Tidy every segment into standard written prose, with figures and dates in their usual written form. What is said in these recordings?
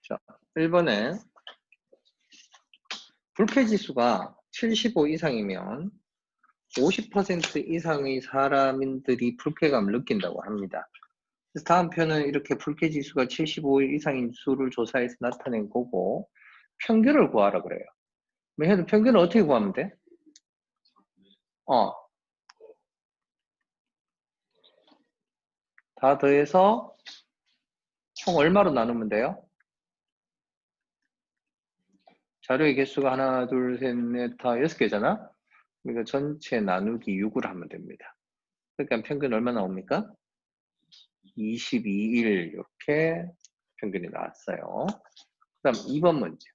자, 1번에 불쾌지수가 75 이상이면 50% 이상의 사람들이 불쾌감을 느낀다고 합니다. 그래서 다음 표는 이렇게 불쾌지수가 75 이상인 수를 조사해서 나타낸 거고 평균을 구하라 그래요. 그럼 평균을 어떻게 구하면 돼? 다 더해서 총 얼마로 나누면 돼요? 자료의 개수가 하나, 둘, 셋, 넷, 다 6개잖아? 그러니까 전체 나누기 6을 하면 됩니다. 그러니까 평균 얼마 나옵니까? 22일 이렇게 평균이 나왔어요. 그 다음 2번 문제.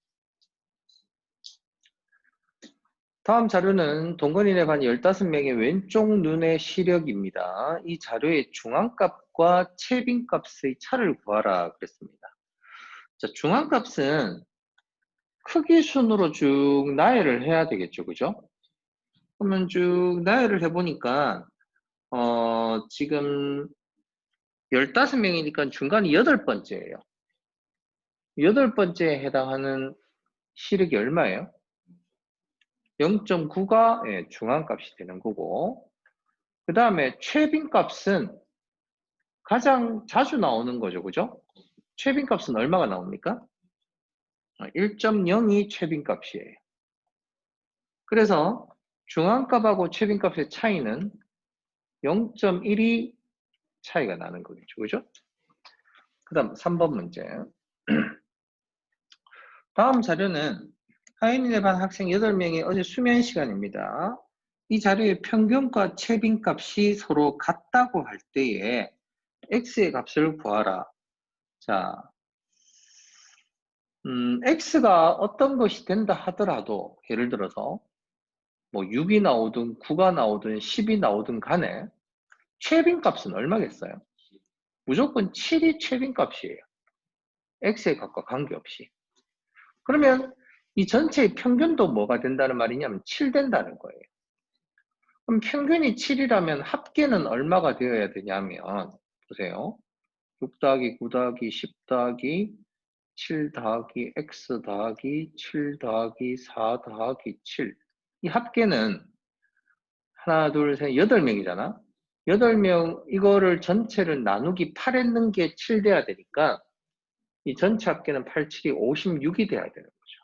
다음 자료는 동건인의 반 15명의 왼쪽 눈의 시력입니다. 이 자료의 중앙값과 채빈값의 차를 구하라 그랬습니다. 자, 중앙값은 크기 순으로 쭉 나열을 해야 되겠죠. 그죠? 그러면 쭉 나열을 해보니까 지금 15명이니까 중간이 8번째예요. 8번째에 해당하는 시력이 얼마예요? 0.9가 중앙값이 되는 거고, 그 다음에 최빈값은 가장 자주 나오는 거죠. 그죠? 최빈값은 얼마가 나옵니까? 1.0이 최빈값이에요. 그래서 중앙값하고 최빈값의 차이는 0.1이 차이가 나는 거겠죠. 그죠? 그 다음 3번 문제. 다음 자료는 하인인의 반 학생 8명의 어제 수면 시간입니다. 이 자료의 평균과 최빈값이 서로 같다고 할 때에 x의 값을 구하라. 자, x가 어떤 것이 된다 하더라도 예를 들어서 뭐 6이 나오든 9가 나오든 10이 나오든 간에 최빈값은 얼마겠어요? 무조건 7이 최빈값이에요. x의 값과 관계없이. 그러면 이 전체의 평균도 뭐가 된다는 말이냐면 7 된다는 거예요. 그럼 평균이 7이라면 합계는 얼마가 되어야 되냐면 보세요. 6 더하기 9 더하기 10 더하기 7 더하기 x 더하기 7 더하기 4 더하기 7. 이 합계는 하나, 둘, 셋, 8명이잖아. 8명 이거를 전체를 나누기 8 했는 게 7 돼야 되니까 이 전체 합계는 8, 7이 56이 돼야 되는 거죠.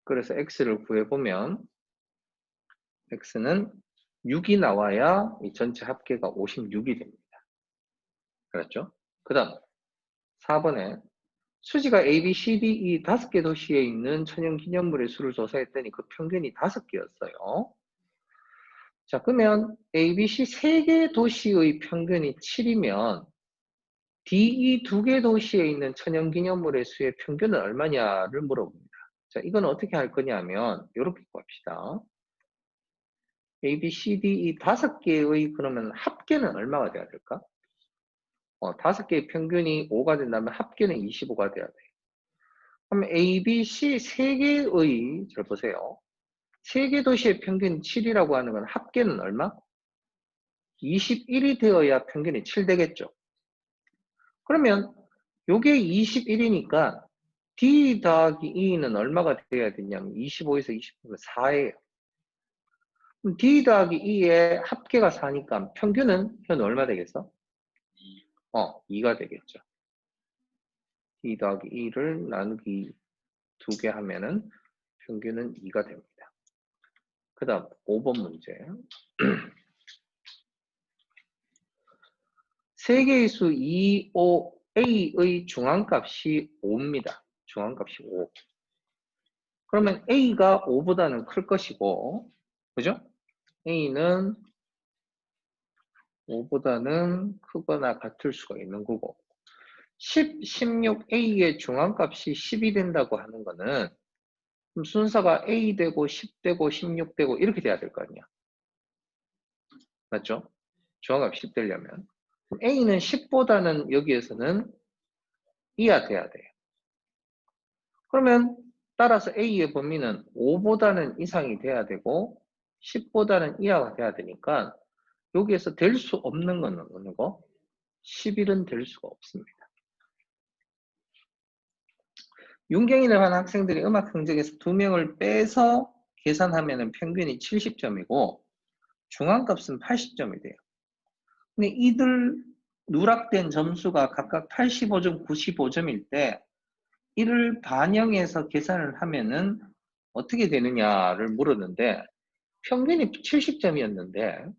그래서 x를 구해보면 x는 6이 나와야 이 전체 합계가 56이 됩니다. 그렇죠? 그 다음 4번에 수지가 A, B, C, D, E 5개 도시에 있는 천연기념물의 수를 조사했더니 그 평균이 5개였어요. 자, 그러면 A, B, C 3개 도시의 평균이 7이면 D, E 2개 도시에 있는 천연기념물의 수의 평균은 얼마냐를 물어봅니다. 자, 이건 어떻게 할 거냐면 이렇게 구합시다. A, B, C, D, E 5개의 그러면 합계는 얼마가 돼야 될까? 5개의 평균이 5가 된다면 합계는 25가 돼야 돼요. 그럼 A, B, C 3개의, 잘 보세요. 3개 도시의 평균 7이라고 하는 건 합계는 얼마? 21이 되어야 평균이 7 되겠죠. 그러면 요게 21이니까 D 더하기 E는 얼마가 돼야 되냐면 25에서 20보면 4예요. 그럼 D 더하기 E의 합계가 4니까 평균은 현 얼마 되겠어? 2가 되겠죠. D 더하기 E를 나누기 2개 하면은 평균은 2가 됩니다. 그 다음 5번 문제. 세 개의 수 2, 5, A의 중앙값이 5입니다. 중앙값이 5. 그러면 A가 5보다는 클 것이고, 그죠? A는 5보다는 크거나 같을 수가 있는 거고, 10, 16, A의 중앙값이 10이 된다고 하는 거는 그럼 순서가 A 되고 10 되고 16 되고 이렇게 돼야 될 거 아니야. 맞죠? 중앙값이 10 되려면. A는 10보다는 여기에서는 2가 돼야 돼요. 그러면 따라서 A의 범위는 5보다는 이상이 돼야 되고 10보다는 이하가 돼야 되니까 여기에서 될 수 없는 건 어느 거? 11은 될 수가 없습니다. 윤경이를 한 학생들이 음악 성적에서 2명을 빼서 계산하면 평균이 70점이고 중앙값은 80점이 돼요. 근데 이들 누락된 점수가 각각 85점, 95점일 때 이를 반영해서 계산을 하면은 어떻게 되느냐를 물었는데 평균이 70점이었는데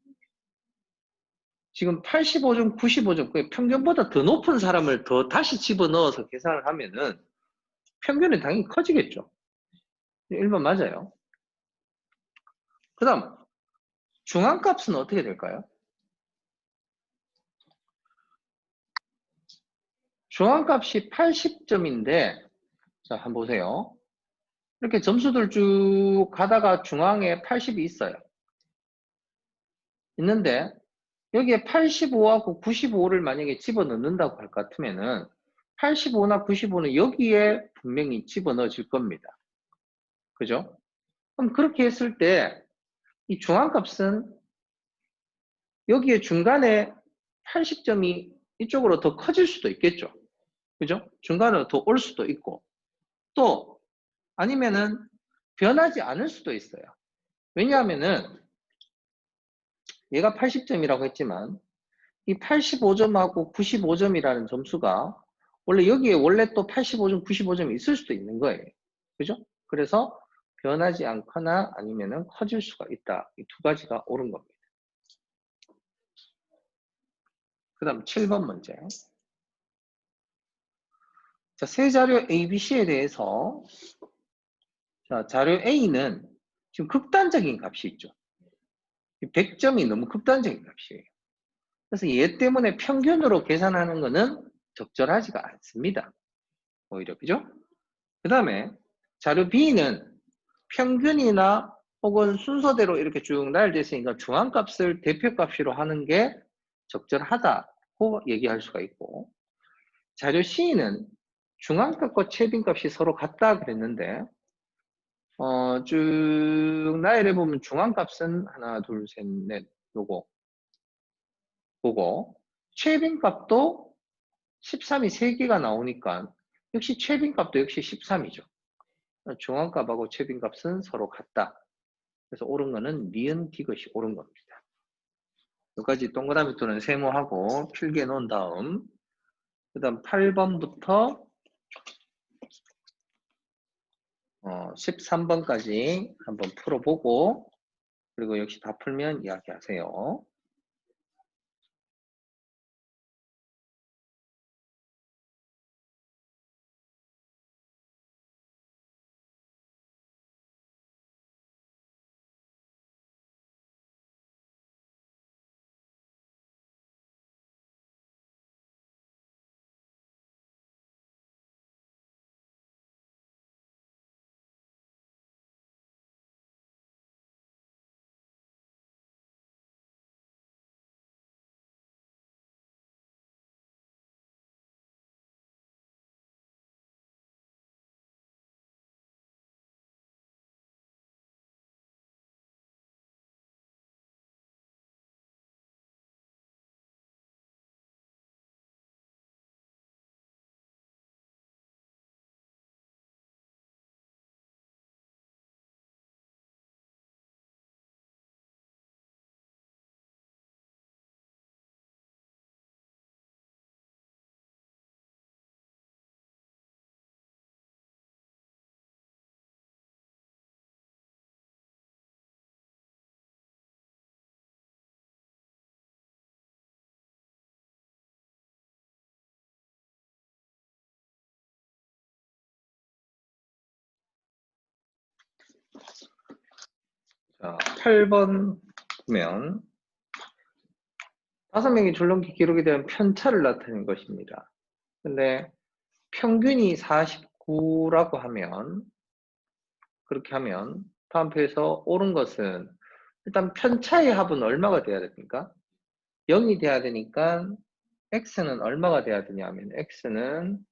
지금 85점, 95점, 그 평균보다 더 높은 사람을 더 다시 집어넣어서 계산을 하면은 평균이 당연히 커지겠죠. 1번 맞아요. 그 다음 중앙값은 어떻게 될까요? 중앙값이 80점인데 자 한번 보세요. 이렇게 점수들 쭉 가다가 중앙에 80이 있어요. 있는데 여기에 85하고 95를 만약에 집어넣는다고 할 것 같으면은 85나 95는 여기에 분명히 집어넣어질 겁니다. 그죠? 그럼 그렇게 했을 때 이 중앙값은 여기에 중간에 80점이 이쪽으로 더 커질 수도 있겠죠. 그죠? 중간으로 더 올 수도 있고 또 아니면은 변하지 않을 수도 있어요. 왜냐하면은 얘가 80점이라고 했지만 이 85점하고 95점이라는 점수가 원래 여기에 원래 또 85점, 95점이 있을 수도 있는 거예요. 그죠? 그래서 변하지 않거나 아니면은 커질 수가 있다. 이 두 가지가 옳은 겁니다. 그 다음 7번 문제. 자, 세 자료 A, B, C에 대해서 자, 자료 A는 지금 극단적인 값이 있죠. 100점이 너무 극단적인 값이에요. 그래서 얘 때문에 평균으로 계산하는 것은 적절하지가 않습니다. 오히려 그죠? 그 다음에 자료 B는 평균이나 혹은 순서대로 이렇게 쭉 나열되어 있으니까 중앙값을 대표값으로 하는 게 적절하다고 얘기할 수가 있고 자료 C는 중앙값과 최빈값이 서로 같다 그랬는데 쭉 나열해 보면 중앙값은 하나, 둘, 셋, 넷 요거 보고 최빈값도 13이 3개가 나오니까 역시 최빈값도 역시 13이죠. 중앙값하고 최빈값은 서로 같다. 그래서 옳은 거는 니은 디귿이 옳은 겁니다. 여기까지 동그라미 또는 세모하고 필기해 놓은 다음 그 다음 8번부터 13번까지 한번 풀어보고 그리고 역시 다 풀면 이야기하세요. 자, 8번 보면 5명의 줄넘기 기록에 대한 편차를 나타낸 것입니다. 근데 평균이 49라고 하면 그렇게 하면 다음 페이지에서 옳은 것은 일단 편차의 합은 얼마가 돼야 됩니까? 0이 돼야 되니까 x는 얼마가 돼야 되냐 하면 x는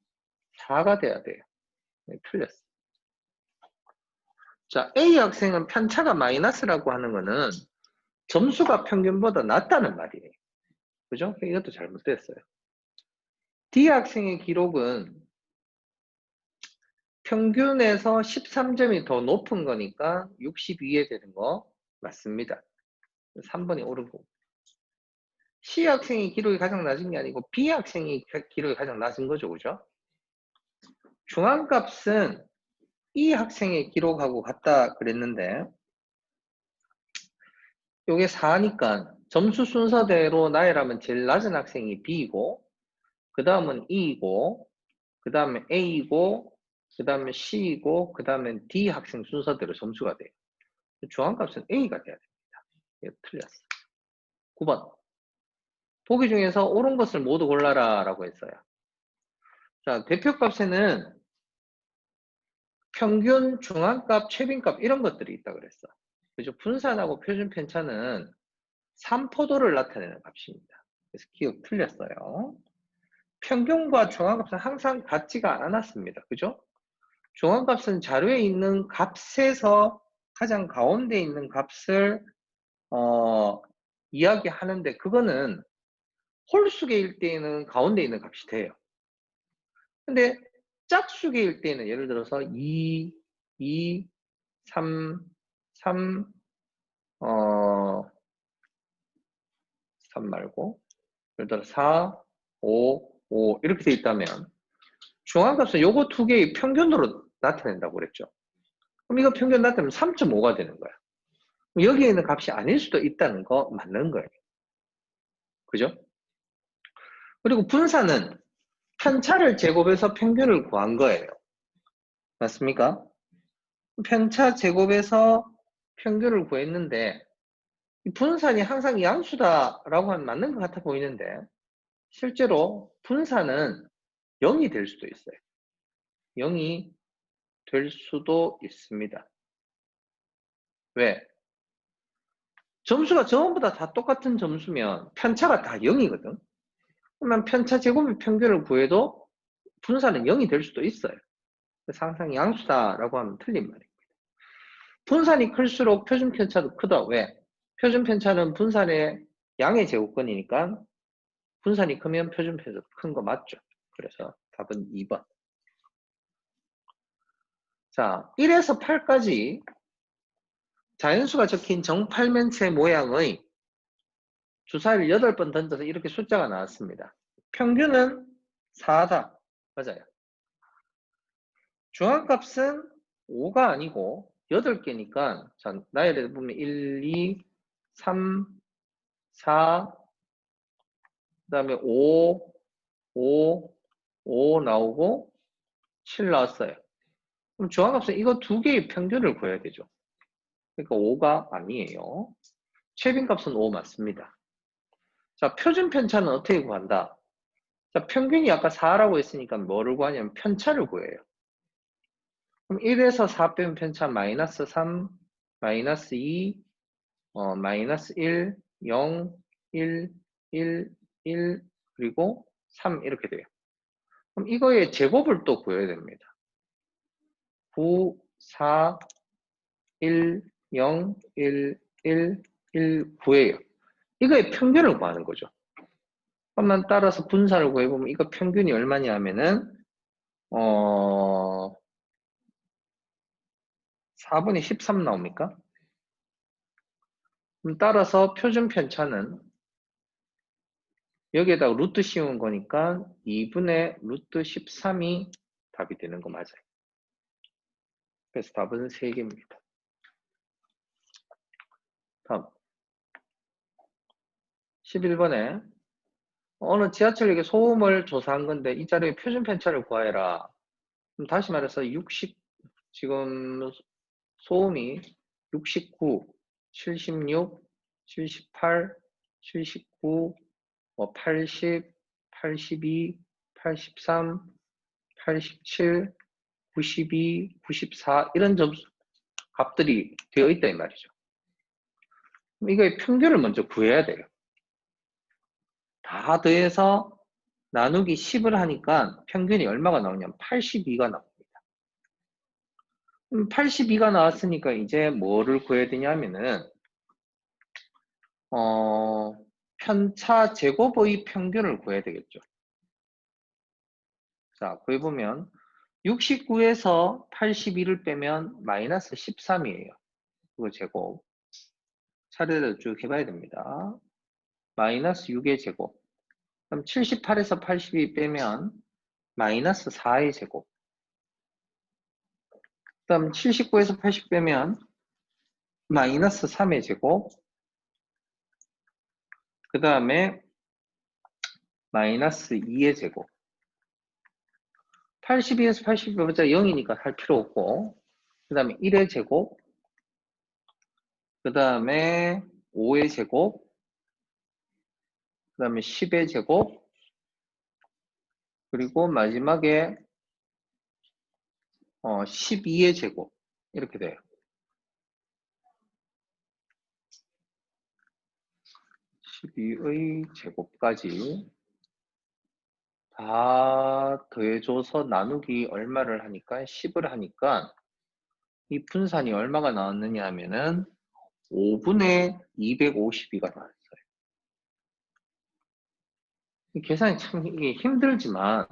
4가 돼야 돼요. 네, 틀렸어. 자, A 학생은 편차가 마이너스라고 하는 거는 점수가 평균보다 낮다는 말이에요. 그죠? 이것도 잘못됐어요. D 학생의 기록은 평균에서 13점이 더 높은 거니까 62에 되는 거 맞습니다. 3번이 옳은 거. C 학생이 기록이 가장 낮은 게 아니고 B 학생이 기록이 가장 낮은 거죠. 그죠? 중앙값은 E 학생의 기록하고 같다 그랬는데 요게 4니까 점수 순서대로 나열하면 제일 낮은 학생이 B이고 그 다음은 E이고 그 다음에 A이고 그 다음에 C이고 그 다음에 D 학생 순서대로 점수가 돼요. 중앙값은 A가 돼야 됩니다. 이거 틀렸어. 9번. 보기 중에서 옳은 것을 모두 골라라 라고 했어요. 자, 대표값에는 평균, 중앙값, 최빈값 이런 것들이 있다 그랬어. 그죠? 분산하고 표준 편차는 3포도를 나타내는 값입니다. 그래서 기억 틀렸어요. 평균과 중앙값은 항상 같지가 않았습니다. 그죠? 중앙값은 자료에 있는 값에서 가장 가운데 있는 값을 이야기하는데 그거는 홀수계일 때에는 가운데 있는 값이 돼요. 근데 짝수계일 때는 예를 들어서 2, 2, 3, 3, 3 말고 예를 들어 4, 5, 5 이렇게 돼 있다면 중앙값은 요거 두 개의 평균으로 나타낸다고 그랬죠. 그럼 이거 평균 나타내면 3.5가 되는 거야. 여기에 있는 값이 아닐 수도 있다는 거 맞는 거예요. 그죠? 그리고 분산은 편차를 제곱해서 평균을 구한 거예요. 맞습니까? 편차 제곱해서 평균을 구했는데 분산이 항상 양수다라고 하면 맞는 것 같아 보이는데 실제로 분산은 0이 될 수도 있어요. 0이 될 수도 있습니다. 왜? 점수가 전부 다 똑같은 점수면 편차가 다 0이거든. 그러면 편차 제곱의 평균을 구해도 분산은 0이 될 수도 있어요. 그래서 항상 양수다라고 하면 틀린 말입니다. 분산이 클수록 표준 편차도 크다. 왜? 표준 편차는 분산의 양의 제곱권이니까 분산이 크면 표준 편차도 큰 거 맞죠? 그래서 답은 2번. 자, 1에서 8까지 자연수가 적힌 정팔면체 모양의 주사위를 8번 던져서 이렇게 숫자가 나왔습니다. 평균은 4다. 맞아요. 중앙값은 5가 아니고 8개니까 자, 나열해 보면 1, 2, 3, 4, 그 다음에 5, 5, 5 나오고 7 나왔어요. 그럼 중앙값은 이거 두 개의 평균을 구해야 되죠. 그러니까 5가 아니에요. 최빈값은 5 맞습니다. 자, 표준 편차는 어떻게 구한다? 자, 평균이 아까 4라고 했으니까 뭐를 구하냐면 편차를 구해요. 그럼 1에서 4 빼면 편차 마이너스 3, 마이너스 2, 마이너스 1, 0, 1, 1, 1, 그리고 3 이렇게 돼요. 그럼 이거의 제곱을 또 구해야 됩니다. 9, 4, 1, 0, 1, 1, 1, 9예요. 이거의 평균을 구하는 거죠. 그러면 따라서 분산을 구해보면 이거 평균이 얼마냐 하면은 4분의 13 나옵니까? 그럼 따라서 표준 편차는 여기에다가 루트 씌운 거니까 2분의 루트 13이 답이 되는 거 맞아요. 그래서 답은 3개입니다. 다음 11번에 어느 지하철역의 소음을 조사한 건데 이 자료의 표준 편차를 구하여라. 그럼 다시 말해서 60 지금 소음이 69, 76, 78, 79, 80, 82, 83, 87, 92, 94 이런 점수 값들이 되어 있다 이 말이죠. 그럼 이거의 평균을 먼저 구해야 돼요. 다 더해서 나누기 10을 하니까 평균이 얼마가 나오냐면 82가 나옵니다. 82가 나왔으니까 이제 뭐를 구해야 되냐면은 편차 제곱의 평균을 구해야 되겠죠. 자, 구해보면 69에서 82를 빼면 마이너스 13이에요. 그거 제곱. 차례대로 쭉 해봐야 됩니다. 마이너스 6의 제곱. 그럼 78에서 82 빼면 마이너스 4의 제곱. 그 다음 79에서 80 빼면 마이너스 3의 제곱. 그 다음에 마이너스 2의 제곱. 82에서 80 빼보자 0이니까 할 필요 없고, 그 다음에 1의 제곱, 그 다음에 5의 제곱, 그 다음에 10의 제곱, 그리고 마지막에 12의 제곱. 이렇게 돼요. 12의 제곱까지 다 더해줘서 나누기 얼마를 하니까 10을 하니까 이 분산이 얼마가 나왔느냐 하면은 5분의 252가 나왔어요. 이 계산이 참 이게 힘들지만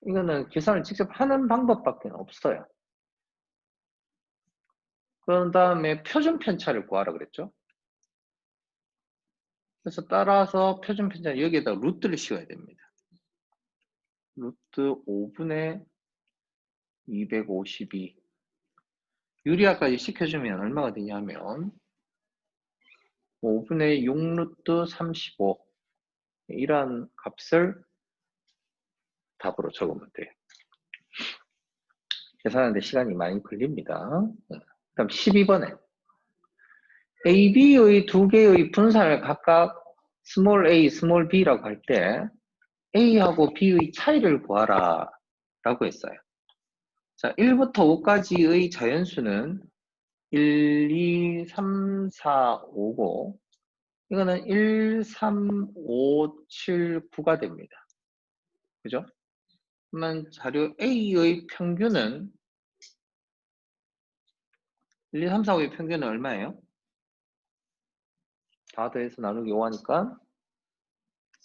이거는 계산을 직접 하는 방법밖에 없어요. 그런 다음에 표준 편차를 구하라 그랬죠. 그래서 따라서 표준 편차 여기에다 루트를 씌워야 됩니다. 루트 5분의 252 유리화까지 시켜주면 얼마가 되냐면 5분의 6루트 35 이런 값을 답으로 적으면 돼요. 계산하는데 시간이 많이 걸립니다. 그럼 12번에 AB의 두 개의 분산을 각각 스몰 a, 스몰 b라고 할 때 A하고 B의 차이를 구하라 라고 했어요. 자, 1부터 5까지의 자연수는 1, 2, 3, 4, 5고 이거는 1, 3, 5, 7, 9가 됩니다. 그죠? 그러면 자료 A의 평균은 1, 2, 3, 4, 5의 평균은 얼마예요? 다 더해서 나누기 5 하니까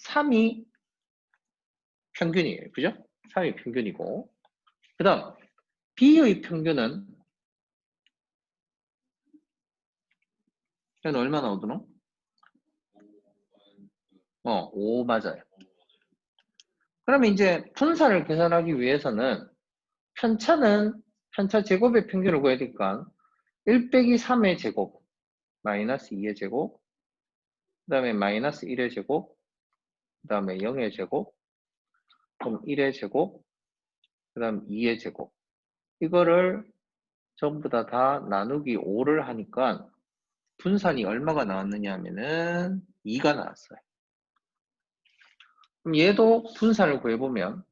3이 평균이에요. 그죠? 3이 평균이고 그 다음 B의 평균은 얘는 얼마 나오더노? 5 맞아요. 그러면 이제 분산을 계산하기 위해서는 편차 제곱의 평균을 구해야 되니까 1 빼기 3의 제곱 마이너스 2의 제곱 그 다음에 마이너스 1의 제곱 그 다음에 0의 제곱 그럼 1의 제곱 그 다음 2의 제곱 이거를 전부 다 나누기 5를 하니까 분산이 얼마가 나왔느냐 하면은 2가 나왔어요. 그럼 얘도 분산을 구해보면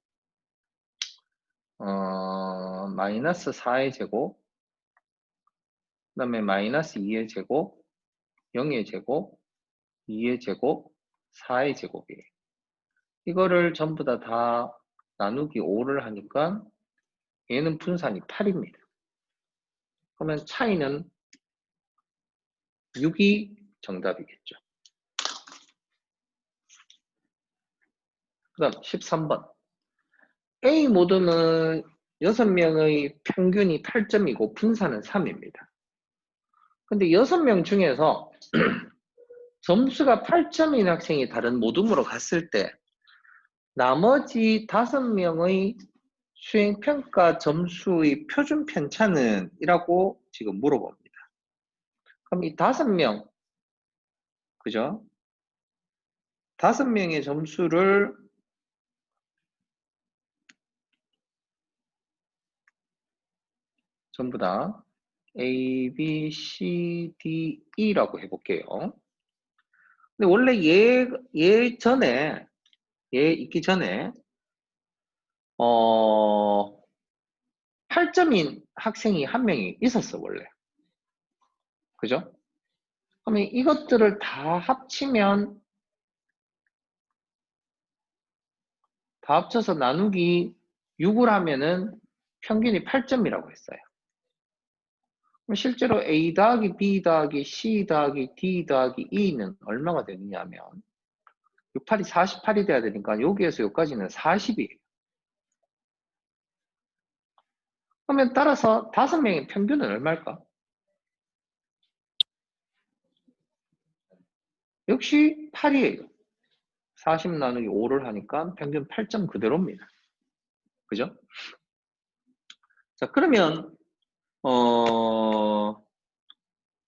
마이너스 4의 제곱 그 다음에 마이너스 2의 제곱 0의 제곱 2의 제곱 4의 제곱이에요. 이거를 전부 다 나누기 5를 하니까 얘는 분산이 8입니다. 그러면 차이는 6이 정답이겠죠. 그 다음 13번 A 모드는 6명의 평균이 8점이고 분산은 3입니다. 근데 6명 중에서 점수가 8점인 학생이 다른 모둠으로 갔을 때 나머지 5명의 수행평가 점수의 표준 편차는? 이라고 지금 물어봅니다. 그럼 이 5명, 그죠? 5명의 점수를 전부 다 A, B, C, D, E라고 해볼게요. 근데 원래 얘 있기 전에, 8점인 학생이 한 명이 있었어, 원래. 그죠? 그러면 이것들을 다 합치면, 다 합쳐서 나누기 6을 하면은 평균이 8점이라고 했어요. 그럼 실제로 A 더하기 B 더하기 C 더하기 D 더하기 E는 얼마가 되느냐 하면 6, 8이 48이 돼야 되니까 여기에서 여기까지는 40이에요. 그러면 따라서 5명의 평균은 얼마일까? 역시 8이에요. 40 나누기 5를 하니까 평균 8점 그대로입니다. 그죠? 자, 그러면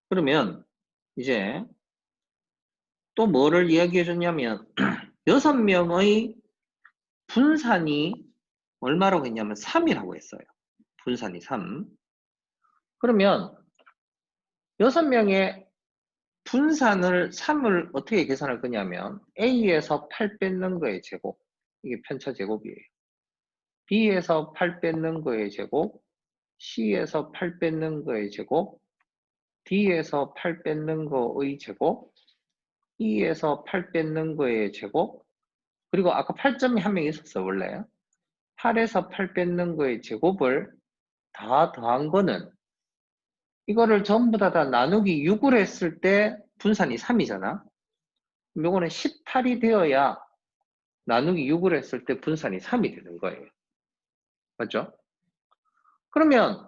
그러면 이제 또 뭐를 이야기해 줬냐면 6명의 분산이 얼마라고 했냐면 3이라고 했어요. 분산이 3. 그러면 6명의 분산을 3을 어떻게 계산할 거냐면 A에서 8 뺏는 거의 제곱, 이게 편차 제곱이에요. B에서 8 뺏는 거의 제곱, C에서 8 뺏는 거의 제곱, D에서 8 뺏는 거의 제곱, E에서 8 뺏는 거의 제곱, 그리고 아까 8점이 한 명 있었어 원래. 8에서 8 뺏는 거의 제곱을 다 더한 거는 이거를 전부 다 나누기 6을 했을 때 분산이 3이잖아. 요거는 18이 되어야 나누기 6을 했을 때 분산이 3이 되는 거예요. 맞죠? 그러면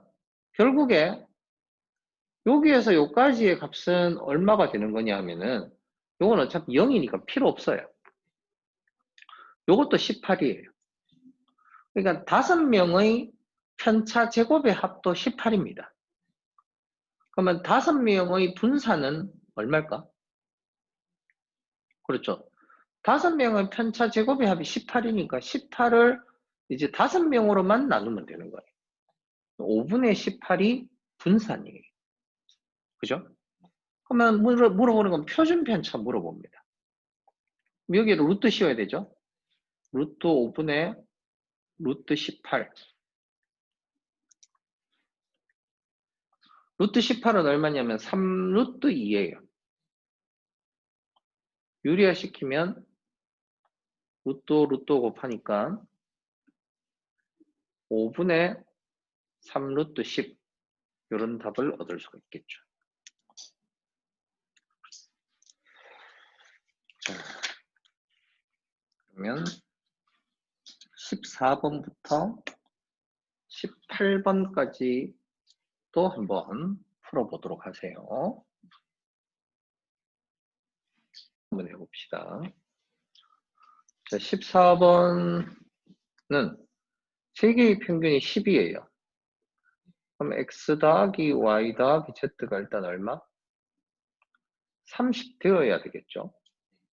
결국에 여기에서 여기까지의 값은 얼마가 되는 거냐 하면은 요건 어차피 0이니까 필요 없어요. 요것도 18이에요. 그러니까 5명의 편차 제곱의 합도 18입니다. 그러면 5명의 분산은 얼마일까? 그렇죠. 5명의 편차 제곱의 합이 18이니까 18을 이제 5명으로만 나누면 되는 거예요. 5분의 18이 분산이에요. 그죠? 그러면 물어보는 건 표준 편차 물어봅니다. 여기에 루트 씌워야 되죠? 루트 5분의 루트 18. 루트 18은 얼마냐면 3루트 2예요. 유리화 시키면 루트 곱하니까 5분의 3루트 10 이런 답을 얻을 수가 있겠죠. 자, 그러면 14번부터 18번까지 또 한번 풀어보도록 하세요. 한번 해봅시다. 자, 14번은 세개의 평균이 10이에요. 그럼 x 더하기 y 더하기 z가 일단 얼마? 30 되어야 되겠죠.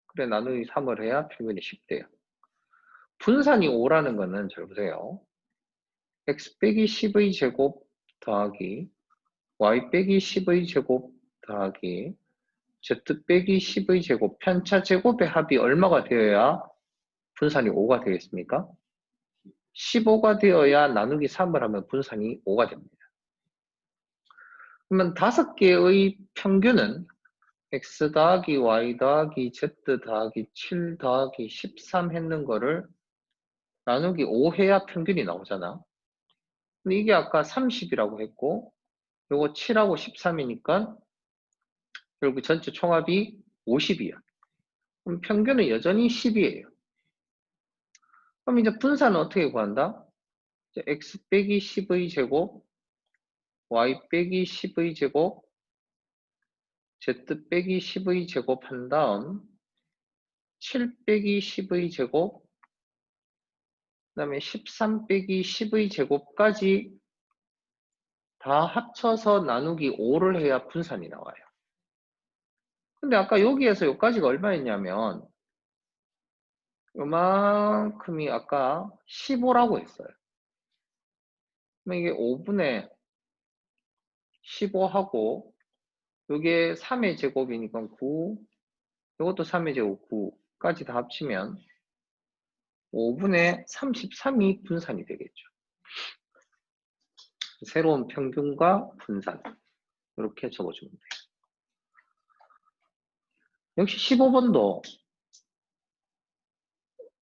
그래 나누기 3을 해야 평균이 10 돼요. 분산이 5라는 거는 잘 보세요. x 빼기 10의 제곱 더하기 y 빼기 10의 제곱 더하기 z 빼기 10의 제곱 편차 제곱의 합이 얼마가 되어야 분산이 5가 되겠습니까? 15가 되어야 나누기 3을 하면 분산이 5가 됩니다. 그러면 5개의 평균은 x 더하기 y 더하기 z 더하기 7 더하기 13 했는 거를 나누기 5 해야 평균이 나오잖아. 근데 이게 아까 30이라고 했고 요거 7하고 13이니까 결국 전체 총합이 50이야. 그럼 평균은 여전히 10이에요. 그럼 이제 분산은 어떻게 구한다? 이제 x 빼기 10의 제곱, y 빼기 10의 제곱, z 빼기 10의 제곱 한 다음 7 빼기 10의 제곱, 그 다음에 13 빼기 10의 제곱까지 다 합쳐서 나누기 5를 해야 분산이 나와요. 근데 아까 여기에서 여기까지가 얼마였냐면 요만큼이 아까 15라고 했어요. 그럼 이게 5분의 15하고 요게 3의 제곱이니까 9, 요것도 3의 제곱 9까지 다 합치면 5분의 33이 분산이 되겠죠. 새로운 평균과 분산 이렇게 적어주면 돼요. 역시 15번도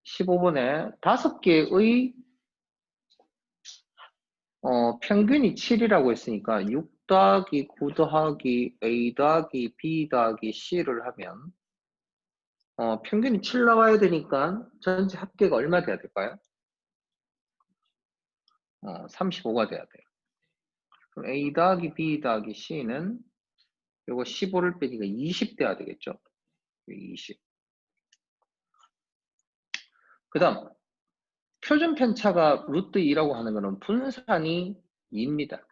15번에 5개의 평균이 7이라고 했으니까 6 더하기 9 더하기 A 더하기 B 더하기 C를 하면 평균이 7 나와야 되니까 전체 합계가 얼마 돼야 될까요? 35가 돼야 돼요. 그럼 A 더하기 B 더하기 C는 요거 15를 빼니까 20 돼야 되겠죠? 20. 그 다음, 표준 편차가 루트 2라고 하는 거는 분산이 2입니다.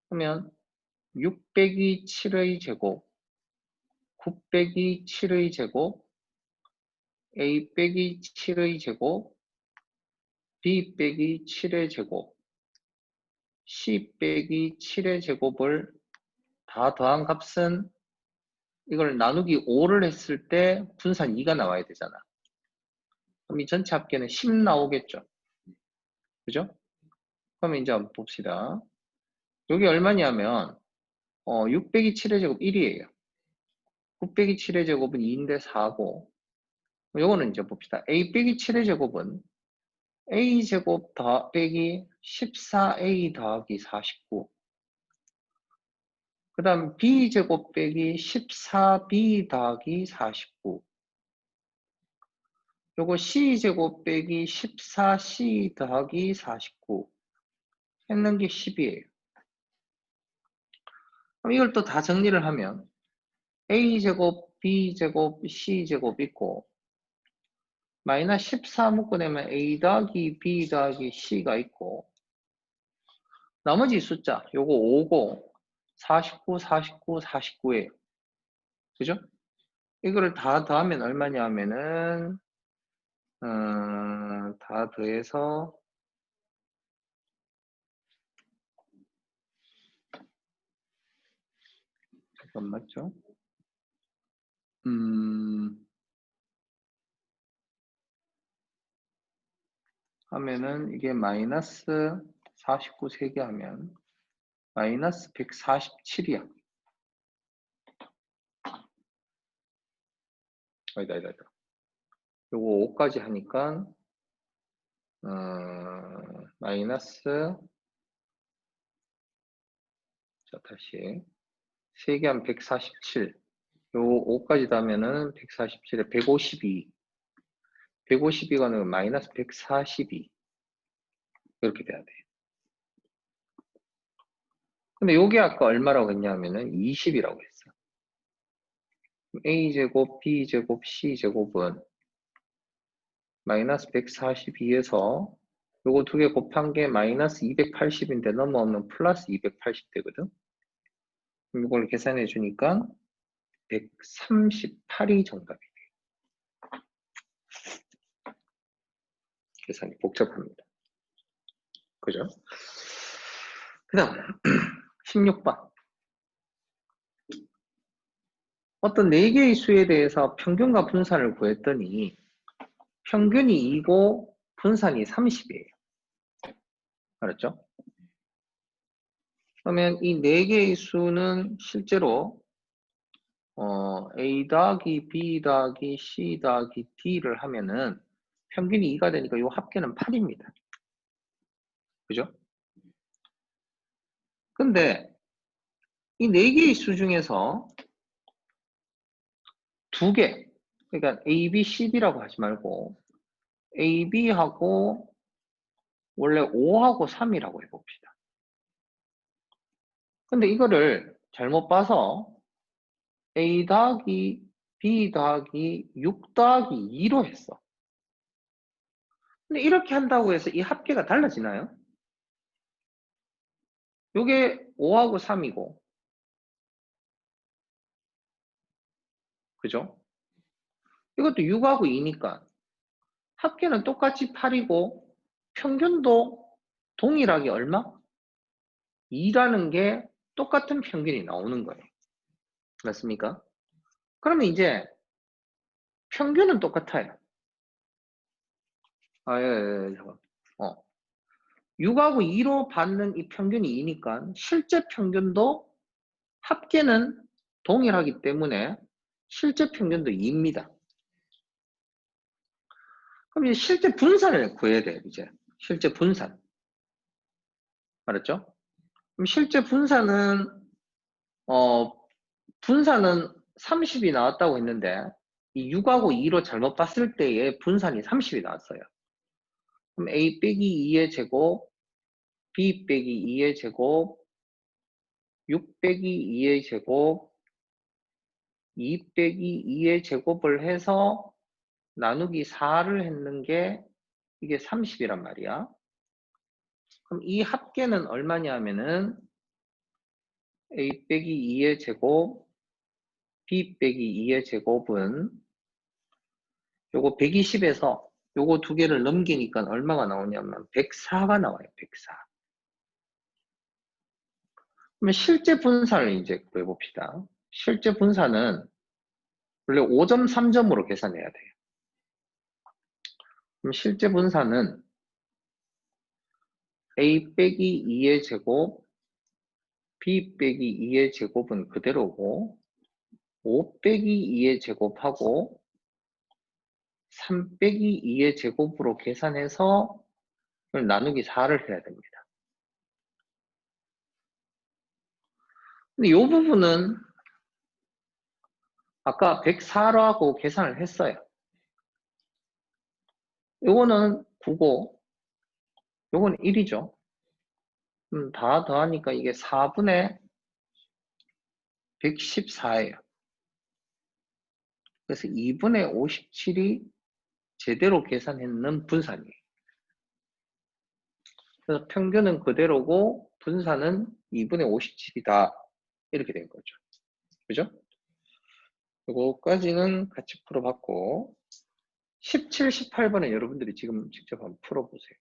그러면 6 빼기 7의 제곱, 9 빼기 7의 제곱, A 빼기 7의 제곱, B 빼기 7의 제곱, C 빼기 7의 제곱을 다 더한 값은 이걸 나누기 5를 했을 때 분산 2가 나와야 되잖아. 그럼 이 전체 합계는 10 나오겠죠. 그죠? 그럼 이제 한번 봅시다. 여기 얼마냐면 6 빼기 7의 제곱 1이에요. 9 빼기 7의 제곱은 2인데 4고 요거는 이제 봅시다. A 빼기 7의 제곱은 A제곱 더 빼기 14A 더하기 49. 그 다음 B제곱 빼기 14B 더하기 49. 요거 C제곱 빼기 14C 더하기 49. 했는 게 10이에요. 그럼 이걸 또 다 정리를 하면 A제곱, B제곱, C제곱 있고 마이너스 14 묶어내면 A 더하기 B 더하기 C가 있고 나머지 숫자 요거 5고 49, 49, 49예요. 그죠? 이거를 다 더하면 얼마냐 하면은 다 더해서 잠깐 맞죠? 하면은 이게 마이너스 49 3개 하면 마이너스 147이야. 아니다. 요거 5까지 하니까 마이너스 자 다시 3개 하면 147. 요 5까지 하면은 147에 152. 152가 아니라 마이너스 142. 이렇게 돼야 돼. 근데 요게 아까 얼마라고 했냐면은 20이라고 했어. A제곱, B제곱, C제곱은 마이너스 142에서 요거 두 개 곱한 게 마이너스 280인데 넘어오면 플러스 280 되거든. 그럼 이걸 계산해 주니까 138이 정답이 돼. 계산이 복잡합니다. 그죠? 그 다음 16번 어떤 4개의 수에 대해서 평균과 분산을 구했더니 평균이 2고 분산이 30이에요. 알았죠? 그러면 이 4개의 수는 실제로 A 더하기 B 더하기 C 더하기 D를 하면은 평균이 2가 되니까 이 합계는 8입니다. 그죠? 근데 이 4개의 수 중에서 2개, 그러니까 A, B, C, D라고 하지 말고 A, B하고 원래 5하고 3이라고 해봅시다. 근데 이거를 잘못 봐서 A 더하기 B 더하기 6 더하기 2로 했어. 근데 이렇게 한다고 해서 이 합계가 달라지나요? 요게 5하고 3이고 그죠? 이것도 6하고 2니까 합계는 똑같이 8이고 평균도 동일하게 얼마? 2라는 게 똑같은 평균이 나오는 거예요. 맞습니까? 그러면 이제 평균은 똑같아요. 잠깐. 6하고 2로 받는 이 평균이 2니까 실제 평균도 합계는 동일하기 때문에 실제 평균도 2입니다. 그럼 이제 실제 분산을 구해야 돼요. 이제 실제 분산. 알았죠? 그럼 실제 분산은 분산은 30이 나왔다고 했는데 이 6하고 2로 잘못 봤을 때의 분산이 30이 나왔어요. 그럼 A 빼기 2의 제곱, B 빼기 2의 제곱, 6 빼기 2의 제곱, 2 빼기 2의 제곱을 해서 나누기 4를 했는 게 이게 30이란 말이야. 그럼 이 합계는 얼마냐 하면은 a 빼기 2의 제곱, b 빼기 2의 제곱은 요거 120에서 요거 두 개를 넘기니까 얼마가 나오냐면 104가 나와요. 104. 그러면 실제 분산을 이제 구해봅시다. 실제 분산은 원래 5점 3점으로 계산해야 돼요. 그럼 실제 분산은 a 빼기 2의 제곱, b 빼기 2의 제곱은 그대로고 5 빼기 2의 제곱하고 3 빼기 2의 제곱으로 계산해서 나누기 4를 해야 됩니다. 근데 이 부분은 아까 104라고 계산을 했어요. 요거는 9고 요거는 1이죠. 다 더하니까 이게 4분의 114예요. 그래서 2분의 57이 제대로 계산했는 분산이에요. 그래서 평균은 그대로고 분산은 2분의 57이다. 이렇게 된 거죠. 그죠? 요거까지는 같이 풀어봤고 17, 18번은 여러분들이 지금 직접 한번 풀어보세요.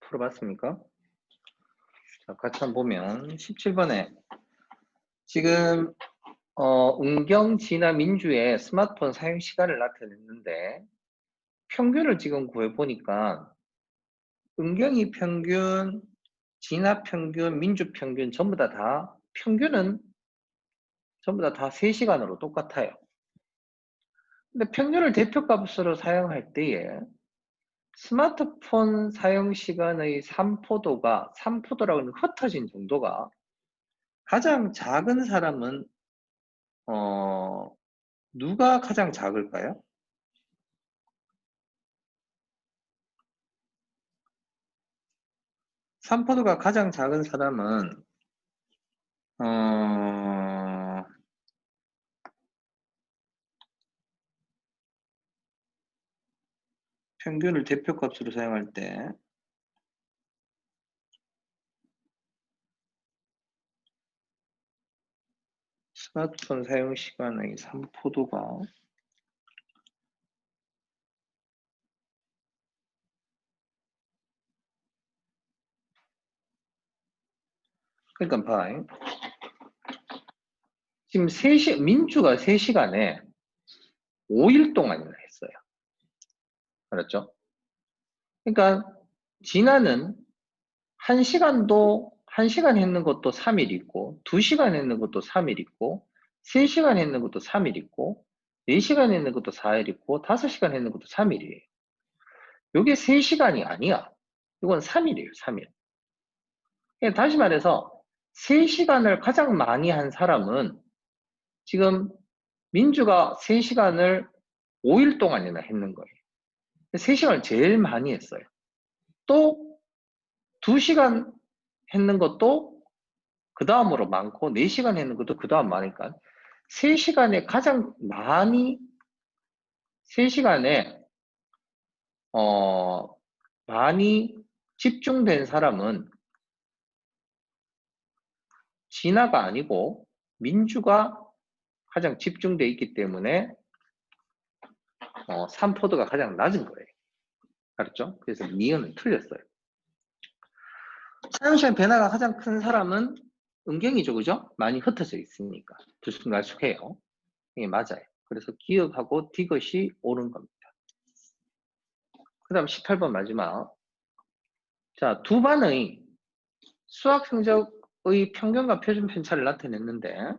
풀어봤습니까? 자, 같이 한번 보면 17번에 지금 은경, 진아, 민주의 스마트폰 사용 시간을 나타냈는데 평균을 지금 구해보니까 은경이 평균, 진아 평균, 민주 평균 전부 다 평균은 전부 다 3시간으로 똑같아요. 근데 평균을 대표값으로 사용할 때에 스마트폰 사용 시간의 삼포도라고 하는 흩어진 정도가 가장 작은 사람은 누가 가장 작을까요? 산포도가 가장 작은 사람은 평균을 대표값으로 사용할 때 스마트폰 사용 시간의 산포도가 그러니까 봐. 지금 민주가 3시간에 5일 동안이나 했어요. 알았죠? 그러니까 진아는 1시간 했는 것도 3일 있고 2시간 했는 것도 3일 있고 3시간 했는 것도 3일 있고 4시간 했는 것도 4일 있고 5시간 했는 것도 3일이에요. 이게 3시간이 아니야. 이건 3일이에요. 3일. 다시 말해서 3시간을 가장 많이 한 사람은 지금 민주가 3시간을 5일 동안이나 했는 거예요. 3시간을 제일 많이 했어요. 또 2시간 했는 것도 그 다음으로 많고 4시간 했는 것도 그 다음 많으니까 3시간에 가장 많이 3시간에 많이 집중된 사람은 진아가 아니고 민주가 가장 집중돼 있기 때문에 산포도가 가장 낮은 거예요. 알았죠? 그래서 니은은 틀렸어요. 사용시간 변화가 가장 큰 사람은 음경이죠, 그죠? 많이 흩어져 있으니까 들쑥날쑥해요. 이게 맞아요. 그래서 기억하고 디귿이 옳은 겁니다. 그 다음 18번 마지막. 자, 두 반의 수학 성적의 평균과 표준 편차를 나타냈는데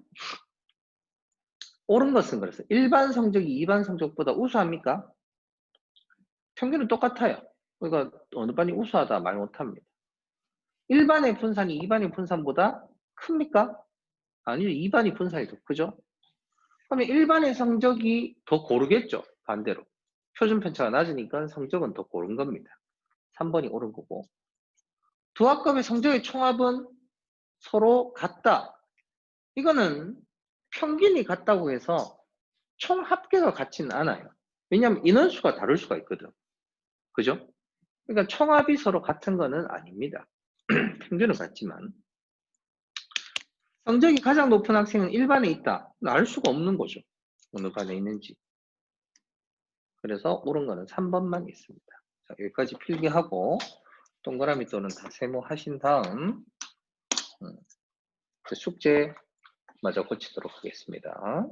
옳은 것은 그래서 1반 성적이 2반 성적보다 우수합니까? 평균은 똑같아요. 그러니까 어느 반이 우수하다 말 못합니다. 1반의 분산이 2반의 분산보다 큽니까? 아니요. 2반이 분산이 더 크죠? 그러면 1반의 성적이 더 고르겠죠? 반대로. 표준 편차가 낮으니까 성적은 더 고른 겁니다. 3번이 옳은 거고. 두 학급의 성적의 총합은 서로 같다. 이거는 평균이 같다고 해서 총 합계가 같지는 않아요. 왜냐하면 인원수가 다를 수가 있거든. 그죠? 그러니까 총합이 서로 같은 거는 아닙니다. 평균은 같지만. 성적이 가장 높은 학생은 1반에 있다. 알 수가 없는 거죠. 어느 반에 있는지. 그래서 옳은 거는 3번만 있습니다. 자, 여기까지 필기하고 동그라미 또는 다 세모하신 다음 숙제 마저 고치도록 하겠습니다.